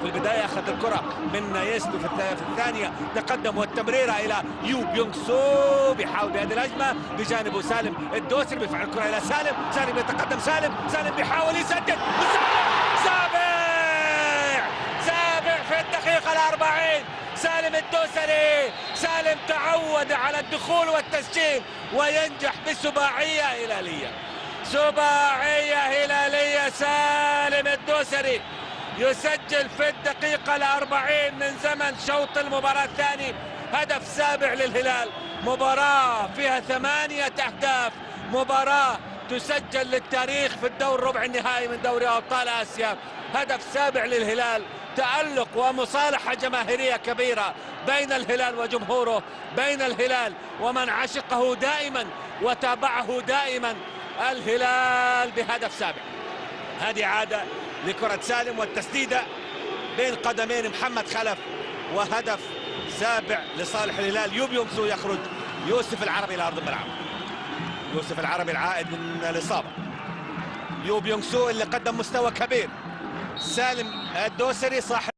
في البداية أخذ الكرة من يسبي في الثانية، تقدم والتمريرة إلى يو بيونغ سو، بيحاول بهذه الهجمة بجانبه سالم الدوسري، بيفعل الكرة إلى سالم يتقدم، سالم بيحاول يسدد، سابع في الدقيقة ال40. سالم الدوسري، سالم تعود على الدخول والتسجيل وينجح بسباعية هلالية، سباعية هلالية. سالم الدوسري يسجل في الدقيقة ال40 من زمن شوط المباراة الثاني هدف سابع للهلال. مباراة فيها 8 أهداف، مباراة تسجل للتاريخ في الدور ربع النهائي من دوري أبطال آسيا. هدف سابع للهلال، تألق ومصالحة جماهيرية كبيرة بين الهلال وجمهوره، بين الهلال ومن عشقه دائما وتابعه دائما الهلال بهدف سابع. هذه عادة لكرة سالم والتسديدة بين قدمين محمد خلف، وهدف سابع لصالح الهلال. يو بيونغ سو يخرج، يوسف العربي إلى أرض الملعب. يوسف العربي العائد من الإصابة، يو بيونغ سو اللي قدم مستوى كبير. سالم الدوسري صاحب